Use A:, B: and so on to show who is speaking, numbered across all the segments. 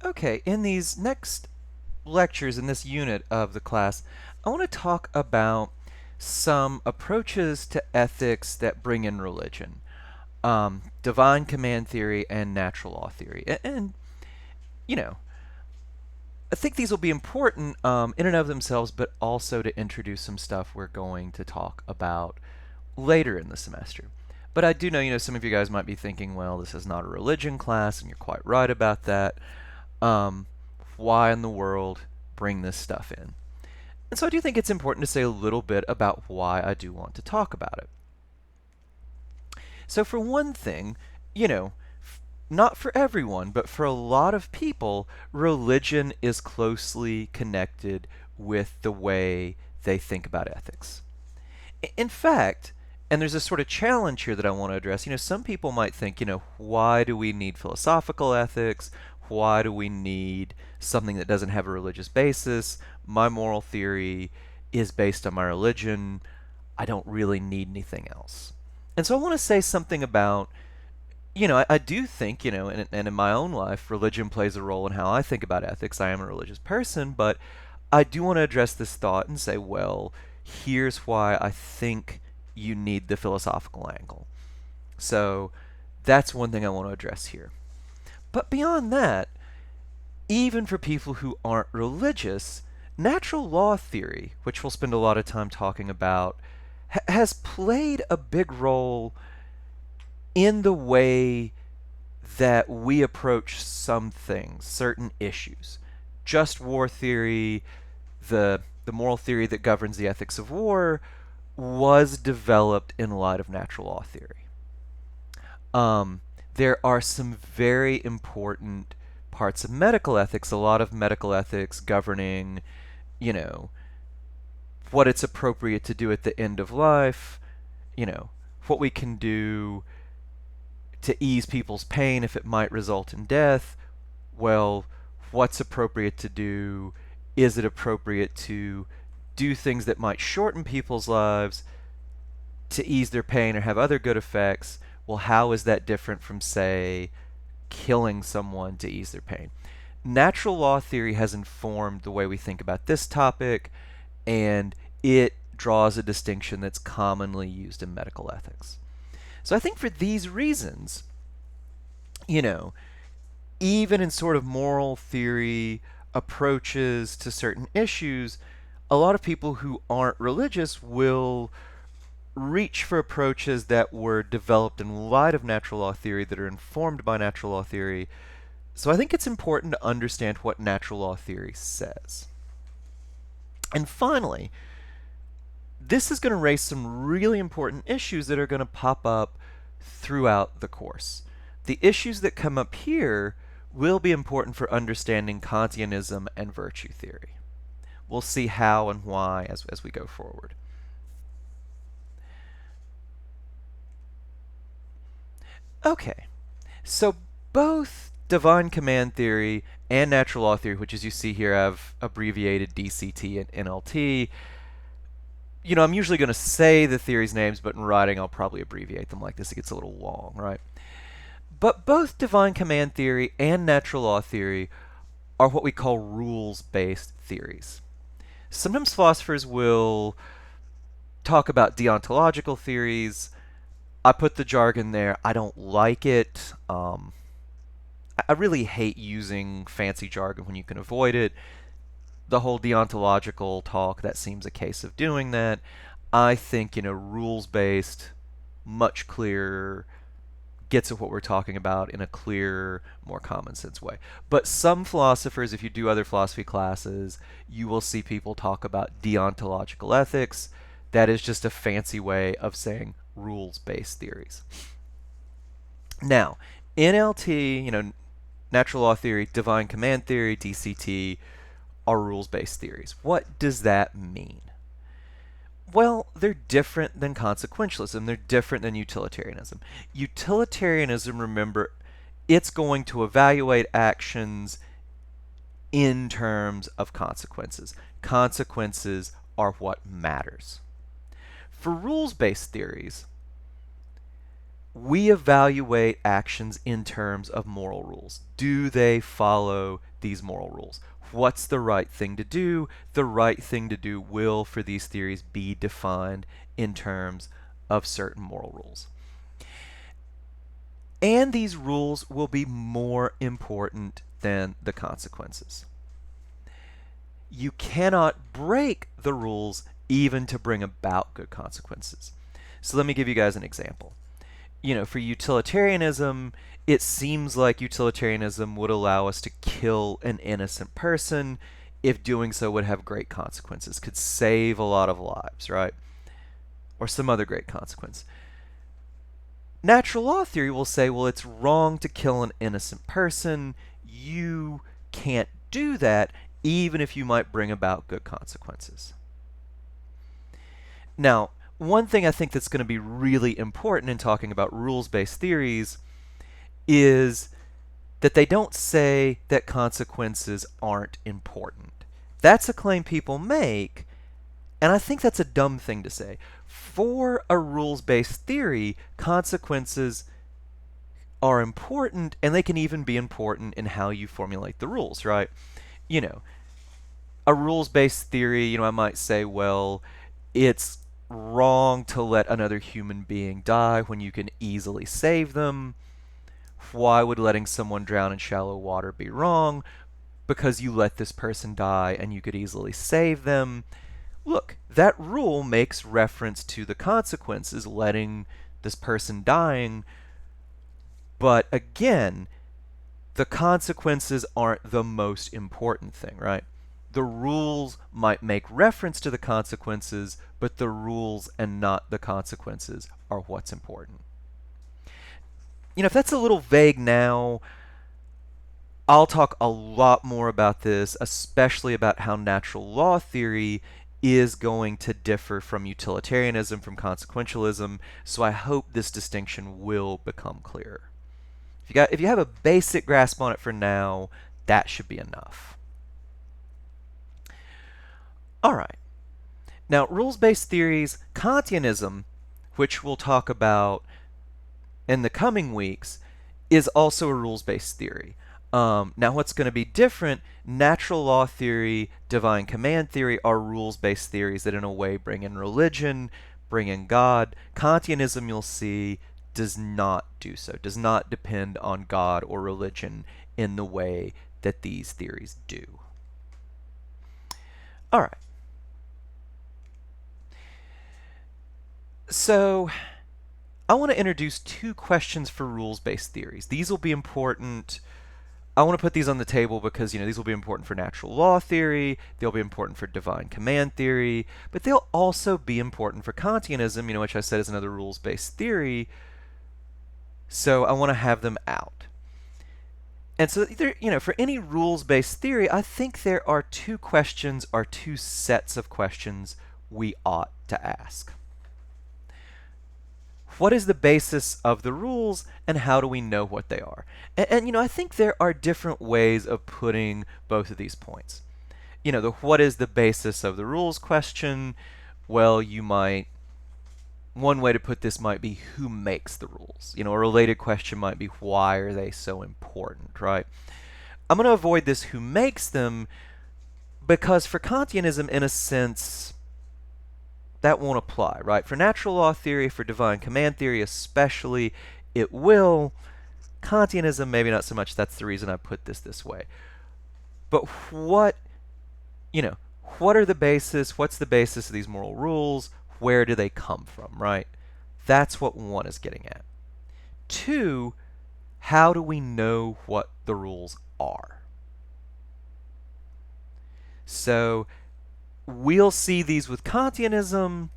A: Okay, in these next lectures in this unit of the class, I want to talk about some approaches to ethics that bring in religion, divine command theory and natural law theory. And you know, I think these will be important in and of themselves, but also to introduce some stuff we're going to talk about later in the semester. But I do know, some of you guys might be thinking, well, this is not a religion class, and you're quite right about that. Um, why in the world bring this stuff in? And so I do think it's important to say a little bit about why I do want to talk about it. So for one thing, you know, not for everyone, but for a lot of people, religion is closely connected with the way they think about ethics. In fact, and there's a sort of challenge here that I want to address. Some people might think, why do we need philosophical ethics? Why do we need something that doesn't have a religious basis? My moral theory is based on my religion. I don't really need anything else. And so I want to say something about, I do think, and in my own life, religion plays a role in how I think about ethics. I am a religious person, but I do want to address this thought and say, well, here's why I think you need the philosophical angle. So that's one thing I want to address here. But beyond that, even for people who aren't religious, natural law theory, which we'll spend a lot of time talking about, has played a big role in the way that we approach some things, certain issues. Just war theory, the moral theory that governs the ethics of war, was developed in light of natural law theory. There are some very important parts of medical ethics, a lot of medical ethics governing, you know, what it's appropriate to do at the end of life, what we can do to ease people's pain if it might result in death. Well, what's appropriate to do? Is it appropriate to do things that might shorten people's lives to ease their pain or have other good effects? Well, how is that different from, say, killing someone to ease their pain? Natural law theory has informed the way we think about this topic, and it draws a distinction that's commonly used in medical ethics. So I think for these reasons, even in sort of moral theory approaches to certain issues, a lot of people who aren't religious will reach for approaches that were developed in light of natural law theory, that are informed by natural law theory. So I think it's important to understand what natural law theory says. And finally, this is going to raise some really important issues that are going to pop up throughout the course. The issues that come up here will be important for understanding Kantianism and virtue theory. We'll see how and why as we go forward. Okay, so both divine command theory and natural law theory, which as you see here I've abbreviated DCT and NLT. I'm usually going to say the theories' names, but in writing I'll probably abbreviate them like this. It gets a little long, right? But both divine command theory and natural law theory are what we call rules-based theories. Sometimes philosophers will talk about deontological theories. I put the jargon there. I don't like it. I really hate using fancy jargon when you can avoid it. The whole deontological talk, that seems a case of doing that. I think, rules-based, much clearer, gets at what we're talking about in a clearer, more common sense way. But some philosophers, if you do other philosophy classes, you will see people talk about deontological ethics. That is just a fancy way of saying rules-based theories. Now, NLT, natural law theory, divine command theory, DCT, are rules-based theories. What does that mean? Well, they're different than consequentialism. They're different than utilitarianism. Utilitarianism, remember, it's going to evaluate actions in terms of consequences. Consequences are what matters. For rules-based theories, we evaluate actions in terms of moral rules. Do they follow these moral rules? What's the right thing to do? The right thing to do will, for these theories, be defined in terms of certain moral rules. And these rules will be more important than the consequences. You cannot break the rules even to bring about good consequences. So let me give you guys an example. For utilitarianism, it seems like utilitarianism would allow us to kill an innocent person if doing so would have great consequences, could save a lot of lives, right? Or some other great consequence. Natural law theory will say, well, it's wrong to kill an innocent person. You can't do that, even if you might bring about good consequences. Now, one thing I think that's going to be really important in talking about rules-based theories is that they don't say that consequences aren't important. That's a claim people make, and I think that's a dumb thing to say. For a rules-based theory, consequences are important, and they can even be important in how you formulate the rules, right? A rules-based theory, I might say, well, it's wrong to let another human being die when you can easily save them. Why would letting someone drown in shallow water be wrong? Because you let this person die and you could easily save them. Look, that rule makes reference to the consequences, letting this person dying. But again, the consequences aren't the most important thing, right? The rules might make reference to the consequences, but the rules and not the consequences are what's important. If that's a little vague now, I'll talk a lot more about this, especially about how natural law theory is going to differ from utilitarianism, from consequentialism, so I hope this distinction will become clearer. If you have a basic grasp on it for now, that should be enough. All right. Now, rules-based theories, Kantianism, which we'll talk about in the coming weeks, is also a rules-based theory. Now, what's going to be different, natural law theory, divine command theory are rules-based theories that in a way bring in religion, bring in God. Kantianism, you'll see, does not do so, does not depend on God or religion in the way that these theories do. All right. So, I want to introduce two questions for rules-based theories. These will be important. I want to put these on the table because, these will be important for natural law theory, they'll be important for divine command theory, but they'll also be important for Kantianism, which I said is another rules-based theory. So I want to have them out. And so, for any rules-based theory, I think there are two questions or two sets of questions we ought to ask. What is the basis of the rules, and how do we know what they are? And I think there are different ways of putting both of these points. The what is the basis of the rules question, well, one way to put this might be who makes the rules. A related question might be why are they so important, right? I'm going to avoid this who makes them because for Kantianism, in a sense, that won't apply, right? For natural law theory, for divine command theory especially, it will. Kantianism, maybe not so much. That's the reason I put this way. But what are the basis? What's the basis of these moral rules? Where do they come from, right? That's what one is getting at. Two, how do we know what the rules are? So we'll see these with Kantianism,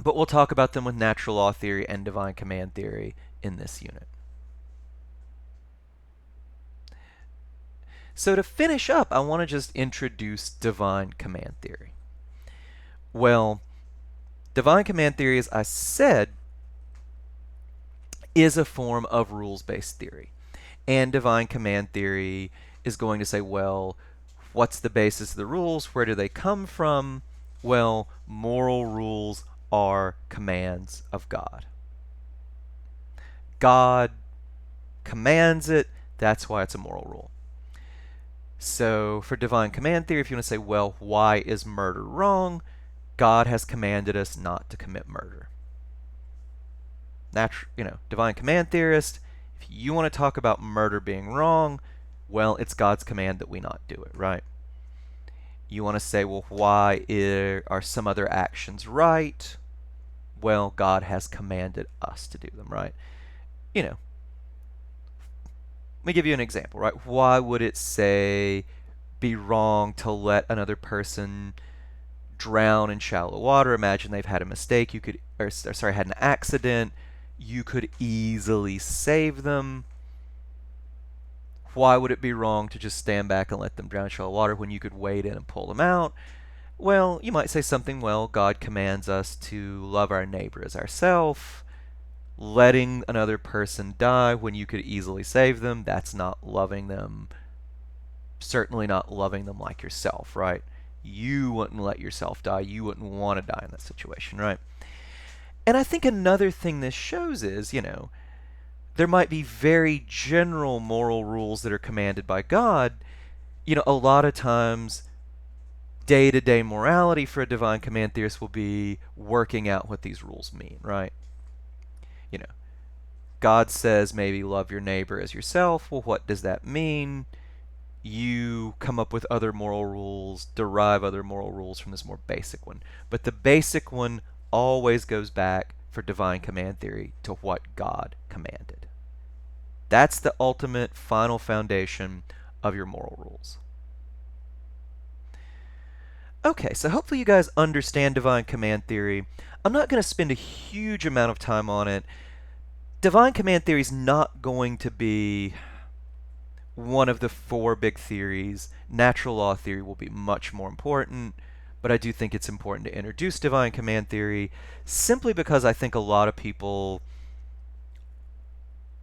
A: but we'll talk about them with natural law theory and divine command theory in this unit. So to finish up, I want to just introduce divine command theory. Well, divine command theory, as I said, is a form of rules-based theory. And divine command theory is going to say, well, what's the basis of the rules? Where do they come from? Well, moral rules are commands of God. God commands it, that's why it's a moral rule. So for divine command theory, if you want to say, well, why is murder wrong? God has commanded us not to commit murder. Divine command theorist, if you want to talk about murder being wrong, well, it's God's command that we not do it, right? You want to say, well, why are some other actions right? Well, God has commanded us to do them, right? Let me give you an example, right? Why would it say be wrong to let another person drown in shallow water? Imagine they've had a mistake, had an accident, you could easily save them. Why would it be wrong to just stand back and let them drown in shallow water when you could wade in and pull them out? Well, you might say something, well, God commands us to love our neighbor as ourselves. Letting another person die when you could easily save them, that's not loving them. Certainly not loving them like yourself, right? You wouldn't let yourself die. You wouldn't want to die in that situation, right? And I think another thing this shows is, there might be very general moral rules that are commanded by God. A lot of times, day-to-day morality for a divine command theorist will be working out what these rules mean, right? God says maybe love your neighbor as yourself. Well, what does that mean? You come up with other moral rules, derive other moral rules from this more basic one. But the basic one always goes back for divine command theory to what God commanded. That's the ultimate final foundation of your moral rules. Okay, so hopefully you guys understand divine command theory. I'm not going to spend a huge amount of time on it. Divine command theory is not going to be one of the 4 big theories. Natural law theory will be much more important, but I do think it's important to introduce divine command theory simply because I think a lot of people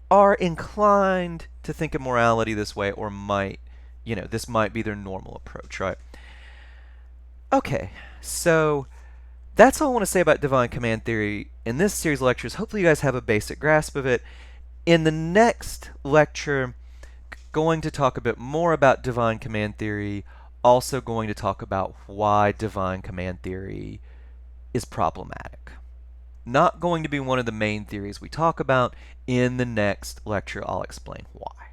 A: are inclined to think of morality this way, or this might be their normal approach, right? Okay, so that's all I want to say about divine command theory in this series of lectures. Hopefully you guys have a basic grasp of it. In the next lecture, going to talk a bit more about divine command theory, also going to talk about why divine command theory is problematic. Not going to be one of the main theories we talk about. In the next lecture, I'll explain why.